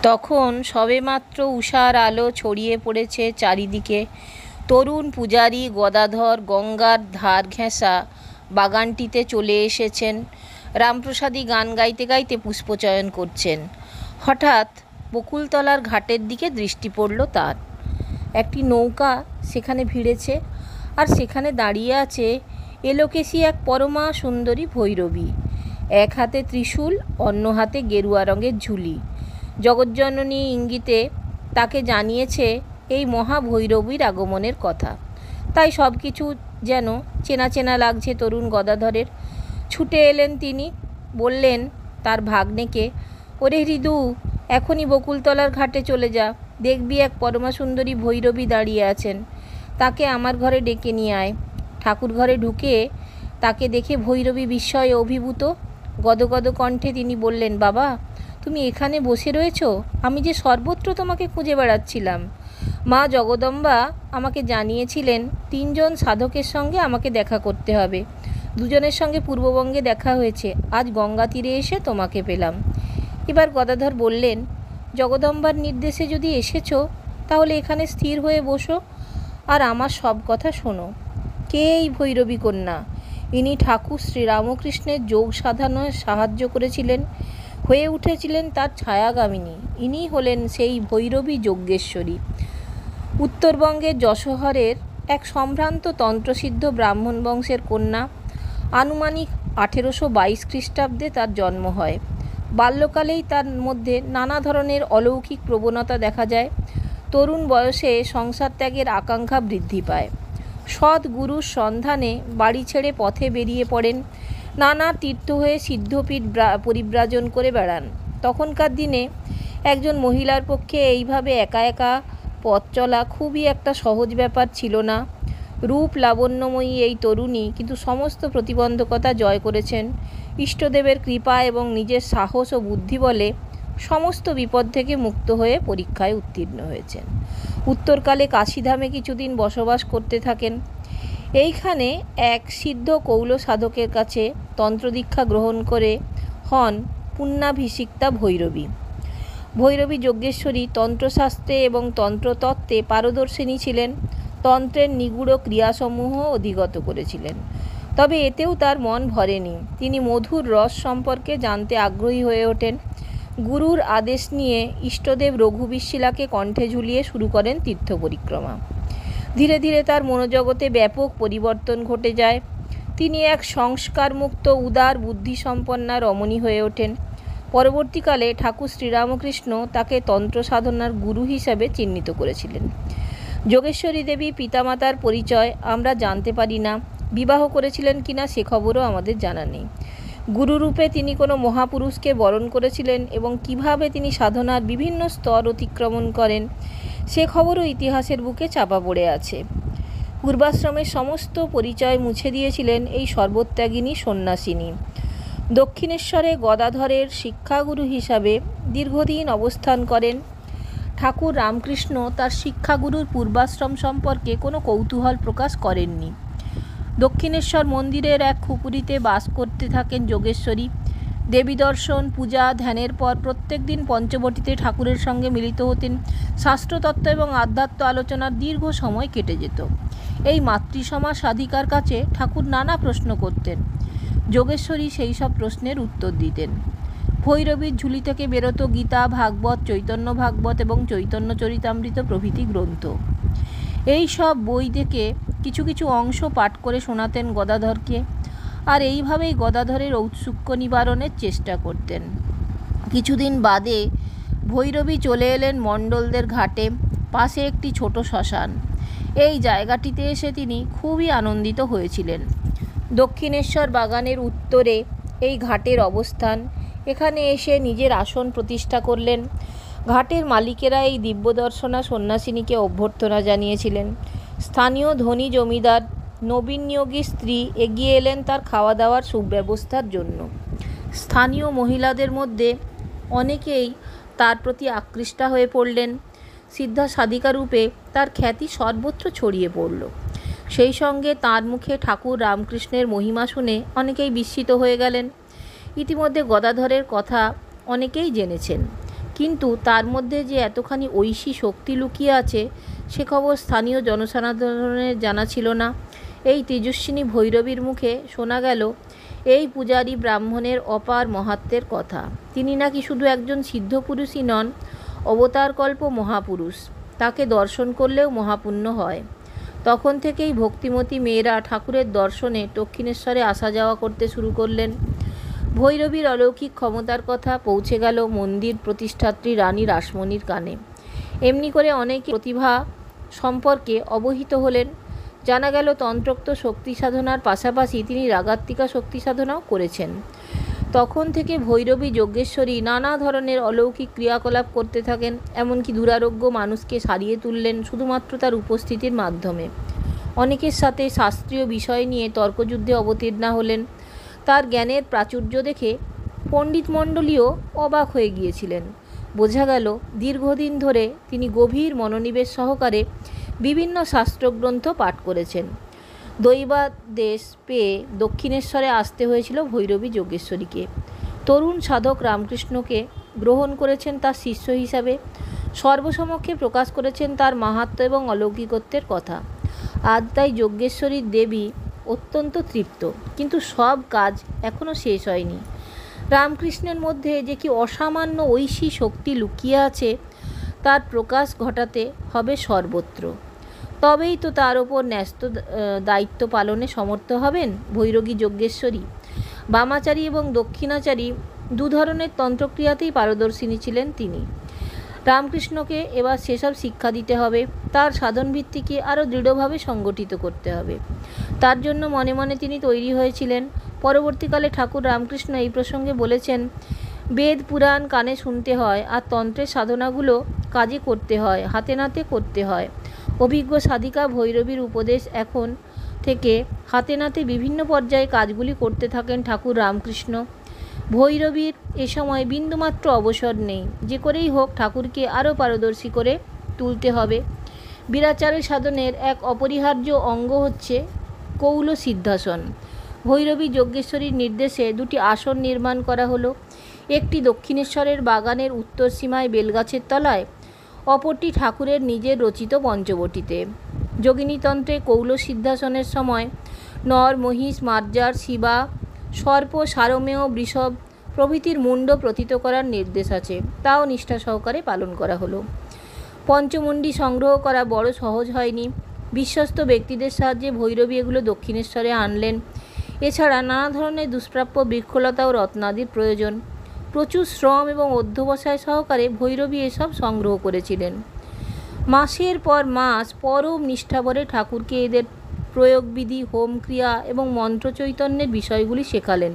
তখন সবেমাত্র উষার আলো ছড়িয়ে পড়েছে চারিদিকে। তরুণ পূজারী গদাধর গঙ্গার ধার ঘেঁষা বাগানটিতে চলে এসেছেন। রামপ্রসাদী গান গাইতে গাইতে পুষ্পচয়ন করছেন। হঠাৎ বকুলতলার ঘাটের দিকে দৃষ্টি পড়ল তার। একটি নৌকা সেখানে ভিড়েছে, আর সেখানে দাঁড়িয়ে আছে এলোকেশী এক পরমা সুন্দরী ভৈরবী। এক হাতে ত্রিশূল, অন্য হাতে গেরুয়া রঙের ঝুলি। জগজ্জননী ইঙ্গিতে তাকে জানিয়েছে এই মহাভৈরবীর আগমনের কথা। তাই সব কিছু যেন চেনা চেনা লাগছে তরুণ গদাধরের। ছুটে এলেন তিনি, বললেন তার ভাগ্নেকে, ওরে হৃদু, এখনই বকুলতলার ঘাটে চলে যা, দেখবি এক পরমা সুন্দরী ভৈরবী দাঁড়িয়ে আছেন, তাকে আমার ঘরে ডেকে নিয়ে আয়। ঠাকুর ঘরে ঢুকে তাকে দেখে ভৈরবী বিস্ময়ে অভিভূত। গদগদ কণ্ঠে তিনি বললেন, বাবা, তুমি এখানে বসে রয়েছ? আমি যে সর্বত্র তোমাকে খুঁজে বেড়াচ্ছিলাম। মা জগদম্বা আমাকে জানিয়েছিলেন 3 জন সাধকের সঙ্গে আমাকে দেখা করতে হবে। 2 জনের সঙ্গে পূর্ববঙ্গে দেখা হয়েছে, আজ গঙ্গা তীরে এসে তোমাকে পেলাম। এবার গদাধর বললেন, জগদম্বার নির্দেশে যদি এসেছ, তাহলে এখানে স্থির হয়ে বসো আর আমার সব কথা শোনো। কে এই ভৈরবী কন্যা? ইনি ঠাকুর শ্রীরামকৃষ্ণের যোগ সাধনে সাহায্য করেছিলেন, হয়ে উঠেছিলেন তার ছায়াগামিনী। ইনি হলেন সেই ভৈরবী যজ্ঞেশ্বরী। উত্তরবঙ্গের যশোহরের এক সম্ভ্রান্ত তন্ত্রসিদ্ধ ব্রাহ্মণ বংশের কন্যা। আনুমানিক 1822 খ্রিস্টাব্দে তার জন্ম হয়। বাল্যকালেই তার মধ্যে নানা ধরনের অলৌকিক প্রবণতা দেখা যায়। তরুণ বয়সে সংসার ত্যাগের আকাঙ্ক্ষা বৃদ্ধি পায়। সৎ গুরুর সন্ধানে বাড়ি ছেড়ে পথে বেরিয়ে পড়েন। নানা তীর্থ হয়ে সিদ্ধপীঠ পরিব্রাজন করে বেড়ান। তখনকার দিনে একজন মহিলার পক্ষে এইভাবে একা একা পথ চলা খুবই একটা সহজ ব্যাপার ছিল না। রূপ লাবণ্যময়ী এই তরুণী কিন্তু সমস্ত প্রতিবন্ধকতা জয় করেছেন। ইষ্টদেবের কৃপা এবং নিজের সাহস ও বুদ্ধি বলে সমস্ত বিপদ থেকে মুক্ত হয়ে পরীক্ষায় উত্তীর্ণ হয়েছেন। উত্তরকালে কাশীধামে কিছুদিন বসবাস করতে থাকেন। এইখানে এক সিদ্ধ কৌল সাধকের কাছে তন্ত্রদীক্ষা গ্রহণ করে হন পুণ্যাভিষিক্তা ভৈরবী। ভৈরবী যজ্ঞেশ্বরী তন্ত্রশাস্ত্রে এবং তন্ত্রতত্ত্বে পারদর্শিনী ছিলেন। তন্ত্রের নিগূঢ় ক্রিয়াসমূহ অধিগত করেছিলেন। তবে এতেও তার মন ভরেনি। তিনি মধুর রস সম্পর্কে জানতে আগ্রহী হয়ে ওঠেন। গুরুর আদেশ নিয়ে ইষ্টদেব রঘুবীরশিলাকে কণ্ঠে ঝুলিয়ে শুরু করেন তীর্থ পরিক্রমা। ধীরে ধীরে তার মনোজগতে ব্যাপক পরিবর্তন ঘটে যায়। তিনি এক সংস্কারমুক্ত উদার বুদ্ধিসম্পন্না রমণী হয়ে ওঠেন। পরবর্তীকালে ঠাকুর শ্রীরামকৃষ্ণ তাকে তন্ত্র সাধনার গুরু হিসাবে চিহ্নিত করেছিলেন। যোগেশ্বরী দেবী পিতামাতার পরিচয় আমরা জানতে পারি না। বিবাহ করেছিলেন কিনা সে খবরও আমাদের জানা নেই। গুরুরূপে তিনি কোনো মহাপুরুষকে বরণ করেছিলেন এবং কিভাবে তিনি সাধনার বিভিন্ন স্তর অতিক্রমণ করেন সে খবরও ইতিহাসের বুকে চাপা পড়ে আছে। পূর্বাশ্রমের সমস্ত পরিচয় মুছে দিয়েছিলেন এই সর্বত্যাগিনী সন্ন্যাসিনী। দক্ষিণেশ্বরে গদাধরের শিক্ষাগুরু হিসাবে দীর্ঘদিন অবস্থান করেন। ঠাকুর রামকৃষ্ণ তার শিক্ষাগুরুর পূর্বাশ্রম সম্পর্কে কোনো কৌতূহল প্রকাশ করেননি। দক্ষিণেশ্বর মন্দিরের এক খুপুরিতে বাস করতে থাকেন যোগেশ্বরী। দেবী দর্শন, পূজা, ধ্যানের পর প্রত্যেক দিন পঞ্চবটিতে ঠাকুরের সঙ্গে মিলিত হতেন। শাস্ত্রতত্ত্ব এবং আধ্যাত্ম আলোচনার দীর্ঘ সময় কেটে যেত। এই মাতৃসমাজ সাধিকার কাছে ঠাকুর নানা প্রশ্ন করতেন। যোগেশ্বরী সেই সব প্রশ্নের উত্তর দিতেন। ভৈরবীর ঝুলি থেকে বেরোতো গীতা, ভাগবত, চৈতন্য ভাগবত এবং চৈতন্য চরিতামৃত প্রভৃতি গ্রন্থ। এই সব বই থেকে কিছু কিছু অংশ পাঠ করে শোনাতেন গদাধরকে, আর এইভাবেই গদাধরের ঔৎসুক্য নিবারণের চেষ্টা করতেন। কিছুদিন বাদে ভৈরবী চলে এলেন মণ্ডলদের ঘাটে। পাশে একটি ছোট শ্মশান। এই জায়গাটিতে এসে তিনি খুবই আনন্দিত হয়েছিলেন। দক্ষিণেশ্বর বাগানের উত্তরে এই ঘাটের অবস্থান। এখানে এসে নিজের আসন প্রতিষ্ঠা করলেন। ঘাটের মালিকেরা এই দিব্যদর্শনা সন্ন্যাসিনীকে অভ্যর্থনা জানিয়েছিলেন। স্থানীয় ধনী জমিদার নবীন নিয়োগী স্ত্রী এগিয়ে এলেন তার খাওয়া দাওয়ার সুব্যবস্থার জন্য। স্থানীয় মহিলাদের মধ্যে অনেকেই তার প্রতি আকৃষ্ট হয়ে পড়লেন। সিদ্ধা সাধিকা রূপে তার খ্যাতি সর্বত্র ছড়িয়ে পড়ল। সেই সঙ্গে তার মুখে ঠাকুর রামকৃষ্ণের মহিমা শুনে অনেকেই বিস্মিত হয়ে গেলেন। ইতিমধ্যে গদাধরের কথা অনেকেই জেনেছেন, কিন্তু তার মধ্যে যে এতখানি ঐশী শক্তি লুকিয়ে আছে সে খবর স্থানীয় জনসাধারণের জানা ছিল না। এই তেজস্বিনী ভৈরবীর মুখে শোনা গেল এই পূজারী ব্রাহ্মণের অপার মহাত্মের কথা। তিনি নাকি শুধু একজন সিদ্ধ পুরুষই নন, অবতারকল্প মহাপুরুষ। তাকে দর্শন করলেও মহাপুণ্য হয়। তখন থেকেই ভক্তিমতী মেয়েরা ঠাকুরের দর্শনে দক্ষিণেশ্বরে আসা যাওয়া করতে শুরু করলেন। ভৈরবীর অলৌকিক ক্ষমতার কথা পৌঁছে গেল মন্দির প্রতিষ্ঠাত্রী রানী রাসমণির কানে। এমনি করে অনেক প্রতিভা সম্পর্কে অবহিত হলেন। জানা গেল তন্ত্রোক্ত শক্তি সাধনার পাশাপাশি তিনি রাগাত্মিকা শক্তি সাধনাও করেছেন। তখন থেকে ভৈরবী যজ্ঞেশ্বরী নানা ধরনের অলৌকিক ক্রিয়াকলাপ করতে থাকেন, এমনকি দুরারোগ্য মানুষকে সারিয়ে তুললেন শুধুমাত্র তার উপস্থিতির মাধ্যমে। অনেকের সাথে শাস্ত্রীয় বিষয় নিয়ে তর্কযুদ্ধে অবতীর্ণা হলেন। তার জ্ঞানের প্রাচুর্য দেখে পণ্ডিত মণ্ডলীও অবাক হয়ে গিয়েছিলেন। বোঝা গেল দীর্ঘদিন ধরে তিনি গভীর মনোনিবেশ সহকারে বিভিন্ন শাস্ত্রগ্রন্থ পাঠ করেছেন। দৈবাদেশ পেয়ে দক্ষিণেশ্বরে আসতে হয়েছিল ভৈরবী যজ্ঞেশ্বরীকে। তরুণ সাধক রামকৃষ্ণকে গ্রহণ করেছেন তার শিষ্য হিসাবে। সর্বসমক্ষে প্রকাশ করেছেন তার মাহাত্ম্য এবং অলৌকিকত্বের কথা। আজ তাই যজ্ঞেশ্বরীর দেবী অত্যন্ত তৃপ্ত, কিন্তু সব কাজ এখনও শেষ হয়নি। রামকৃষ্ণের মধ্যে যে কি অসামান্য ঐশী শক্তি লুকিয়ে আছে তার প্রকাশ ঘটাতে হবে সর্বত্র। তবেই তো তার ওপর ন্যস্ত দায়িত্ব পালনে সমর্থ হবেন ভৈরবী যজ্ঞেশ্বরী। বামাচারী এবং দক্ষিণাচারী দু ধরনের তন্ত্রক্রিয়াতেই পারদর্শিনী ছিলেন তিনি। রামকৃষ্ণকে এবার সেসব শিক্ষা দিতে হবে। তার সাধনভিত্তিকে আরও দৃঢ়ভাবে সংগঠিত করতে হবে। তার জন্য মনে মনে তিনি তৈরি হয়েছিলেন। পরবর্তীকালে ঠাকুর রামকৃষ্ণ এই প্রসঙ্গে বলেছেন, বেদ পুরাণ কানে শুনতে হয়, আর তন্ত্রের সাধনাগুলো কাজে করতে হয়, হাতে নাতে করতে হয়। অভিজ্ঞ সাধিকা ভৈরবীর উপদেশ এখন থেকে হাতে নাতে বিভিন্ন পর্যায়ে কাজগুলি করতে থাকেন ঠাকুর রামকৃষ্ণ। ভৈরবীর এ সময় বিন্দুমাত্র অবসর নেই। যে করেই হোক ঠাকুরকে আরও পারদর্শী করে তুলতে হবে। বীরাচার্য সাধনের এক অপরিহার্য অঙ্গ হচ্ছে কৌল সিদ্ধাসন। ভৈরবী যজ্ঞেশ্বরীর নির্দেশে দুটি আসন নির্মাণ করা হলো। একটি দক্ষিণেশ্বরের বাগানের উত্তর সীমায় বেলগাছের তলায়, অপরটি ঠাকুরের নিজের রচিত পঞ্চবটিতে। যোগিনীতন্ত্রে কৌল সিদ্ধাসনের সময় নর, মহিষ, মার্জার, শিবা, সর্প, সারমেয়, বৃষভ প্রভৃতির মুণ্ড প্রথিত করার নির্দেশ আছে। তাও নিষ্ঠা সহকারে পালন করা হলো। পঞ্চমুণ্ডি সংগ্রহ করা বড় সহজ হয়নি। বিশ্বস্ত ব্যক্তিদের সাহায্যে ভৈরবী এগুলো দক্ষিণেশ্বরে আনলেন। এছাড়া নানা ধরনের দুষ্প্রাপ্য বৃক্ষলতা ও রত্নাদির প্রয়োজন। প্রচুর শ্রম এবং অধ্যবসায় সহকারে ভৈরবী এসব সংগ্রহ করেছিলেন। মাসের পর মাস পরম নিষ্ঠাভরে ঠাকুরকে এদের প্রয়োগবিধি, হোমক্রিয়া এবং মন্ত্রচৈতন্যের বিষয়গুলি শেখালেন।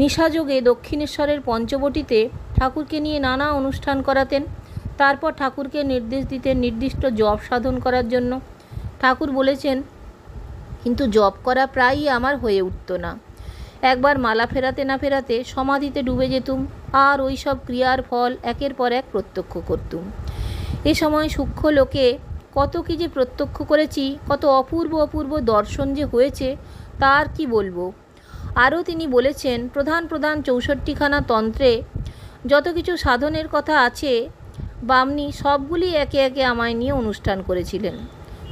নিশাযোগে দক্ষিণেশ্বরের পঞ্চবটিতে ঠাকুরকে নিয়ে নানা অনুষ্ঠান করাতেন। তারপর ঠাকুরকে নির্দেশ দিতেন নির্দিষ্ট জপ সাধন করার জন্য। ঠাকুর বলেছেন, কিন্তু জপ করা প্রায়ই আমার হয়ে উঠত না। একবার মালা ফেরাতে না ফেরাতে সমাধিতে ডুবে যেতুম, আর ওই সব ক্রিয়ার ফল একের পর এক প্রত্যক্ষ করতুম। এ সময় সূক্ষ্ম লোকে কত কি যে প্রত্যক্ষ করেছি, কত অপূর্ব অপূর্ব দর্শন যে হয়েছে তার কি বলবো। আরও তিনি বলেছেন, প্রধান প্রধান 64খানা তন্ত্রে যত কিছু সাধনের কথা আছে বামনি সবগুলি একে একে আমায় নিয়ে অনুষ্ঠান করেছিলেন।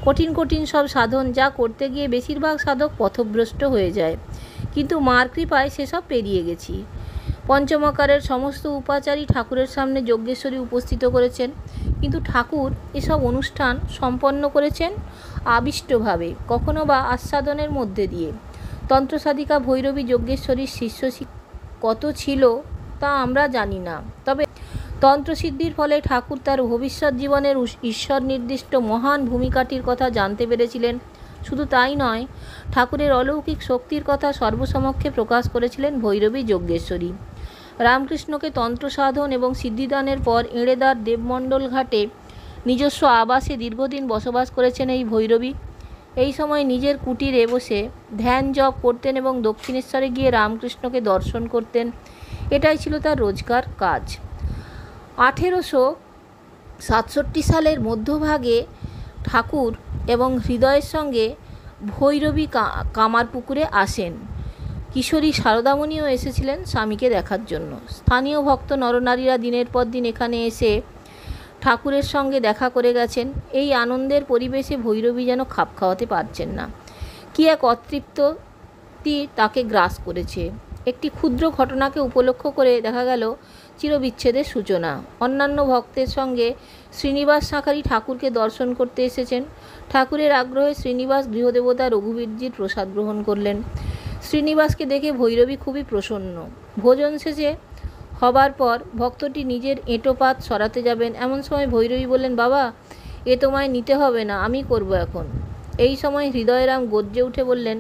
কঠিন কঠিন সব সাধন যা করতে গিয়ে বেশিরভাগ সাধক পথভ্রষ্ট হয়ে যায়, কিন্তু মার কৃপায় সেসব পেরিয়ে গেছি। পঞ্চমকারের সমস্ত উপাচারী ঠাকুরের সামনে যজ্ঞেশ্বরী উপস্থিত করেছেন, কিন্তু ঠাকুর এসব অনুষ্ঠান সম্পন্ন করেছেন আবিষ্টভাবে, কখনো বা আস্বাদনের মধ্যে দিয়ে। তন্ত্রসাধিকা ভৈরবী যজ্ঞেশ্বরীর শিষ্য কত ছিল তা আমরা জানি না, তবে তন্ত্রসিদ্ধির ফলে ঠাকুর তার ভবিষ্যৎ জীবনের ঈশ্বর নির্দিষ্ট মহান ভূমিকাটির কথা জানতে পেরেছিলেন। শুধু তাই নয়, ঠাকুরের অলৌকিক শক্তির কথা সর্বসমক্ষে প্রকাশ করেছিলেন ভৈরবী যজ্ঞেশ্বরী। রামকৃষ্ণকে তন্ত্র সাধন এবং সিদ্ধিদানের পর এড়েদার দেবমণ্ডল ঘাটে নিজস্ব আবাসে দীর্ঘদিন বসবাস করেছেন এই ভৈরবী। এই সময় নিজের কুটিরে বসে ধ্যান জপ করতেন এবং দক্ষিণেশ্বরে গিয়ে রামকৃষ্ণকে দর্শন করতেন। এটাই ছিল তার রোজকার কাজ। 1867 সালের মধ্যভাগে ঠাকুর এবং হৃদয়ের সঙ্গে ভৈরবী কামারপুকুরে আসেন। কিশোরী শারদামণিও এসেছিলেন স্বামীকে দেখার জন্য। স্থানীয় ভক্ত নরনারীরা দিনের পর দিন এখানে এসে ঠাকুরের সঙ্গে দেখা করে গেছেন। এই আনন্দের পরিবেশে ভৈরবী যেন খাপ খাওয়াতে পারছেন না। কী এক অতৃপ্তি তাকে গ্রাস করেছে। একটি ক্ষুদ্র ঘটনাকে উপলক্ষ করে দেখা গেল চিরবিচ্ছেদের সূচনা। অন্যান্য ভক্তের সঙ্গে শ্রীনিবাস শাঁখারি ঠাকুরকে দর্শন করতে এসেছেন। ঠাকুরের আগ্রহে শ্রীনিবাস গৃহদেবতা রঘুবীরজির প্রসাদ গ্রহণ করলেন। শ্রীনিবাসকে দেখে ভৈরবী খুবই প্রসন্ন। ভোজন শেষে হবার পর ভক্তটি নিজের এঁটোপাত সরাতে যাবেন, এমন সময় ভৈরবী বললেন, বাবা, এ তোমায় নিতে হবে না, আমি করব এখন। এই সময় হৃদয়রাম গর্জে উঠে বললেন,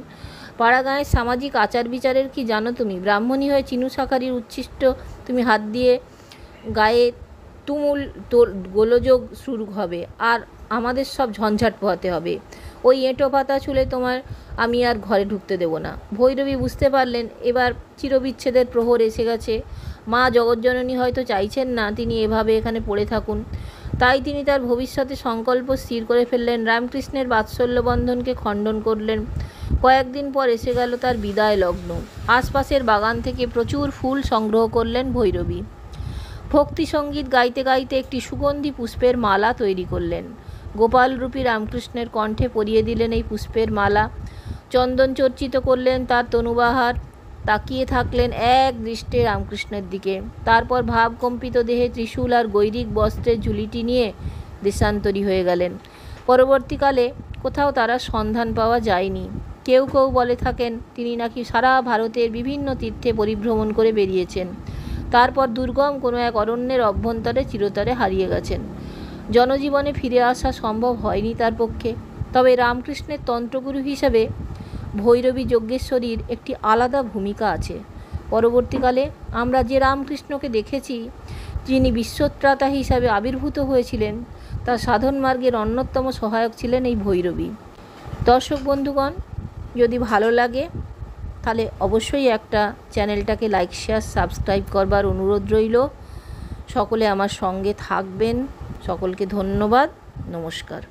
পাড়াগাঁয়ের সামাজিক আচার বিচারের কি জানো তুমি? ব্রাহ্মণী হয়ে চিনু শাঁখারির উচ্ছিষ্ট তুমি হাত দিয়ে গায়ে তুমুল গোলযোগ শুরু হবে, আর আমাদের সব ঝঞ্ঝাট পোহাতে হবে। ওই এঁটো পাতা ছুলে তোমার আমি আর ঘরে ঢুকতে দেব না। ভৈরবী বুঝতে পারলেন এবার চিরবিচ্ছেদের প্রহর এসে গেছে। মা জগজ্জননী হয়তো চাইছেন না তিনি এভাবে এখানে পড়ে থাকুন। তাই তিনি তার ভবিষ্যতে সংকল্প স্থির করে ফেললেন। রামকৃষ্ণের বাৎসল্য বন্ধনকে খণ্ডন করলেন। কয়েকদিন পর এসে গেল তার বিদায় লগ্ন। আশপাশের বাগান থেকে প্রচুর ফুল সংগ্রহ করলেন ভৈরবী। ভক্তি সঙ্গীত গাইতে গাইতে একটি সুগন্ধি পুষ্পের মালা তৈরি করলেন। গোপালরূপী রামকৃষ্ণের কণ্ঠে পরিয়ে দিলেন এই পুষ্পের মালা। চন্দন চর্চিত করলেন তার তনুবাহার। তাকিয়ে থাকলেন এক দৃষ্টে রামকৃষ্ণের দিকে। তারপর ভাবকম্পিত দেহে ত্রিশূল আর গৈরিক বস্ত্রের ঝুলিটি নিয়ে দেশান্তরী হয়ে গেলেন। পরবর্তীকালে কোথাও তারা সন্ধান পাওয়া যায়নি। কেউ কেউ বলে থাকেন তিনি নাকি সারা ভারতের বিভিন্ন তীর্থে পরিভ্রমণ করে বেরিয়েছেন, তারপর দুর্গম কোনো এক অরণ্যের অভ্যন্তরে চিরতরে হারিয়ে গেছেন। জনজীবনে ফিরে আসা সম্ভব হয়নি তার পক্ষে। তবে রামকৃষ্ণের তন্ত্রগুরু হিসাবে ভৈরবী যজ্ঞেশ্বরীর একটি আলাদা ভূমিকা আছে। পরবর্তীকালে আমরা যে রামকৃষ্ণকে দেখেছি, যিনি বিশ্বত্রাতা হিসাবে আবির্ভূত হয়েছিলেন, তার সাধন মার্গের অন্যতম সহায়ক ছিলেন এই ভৈরবী। দর্শক বন্ধুগণ, যদি ভালো লাগে তাহলে অবশ্যই একটা চ্যানেলটাকে লাইক, শেয়ার, সাবস্ক্রাইব করবার অনুরোধ রইল। সকলে আমার সঙ্গে থাকবেন। সকলকে ধন্যবাদ। নমস্কার।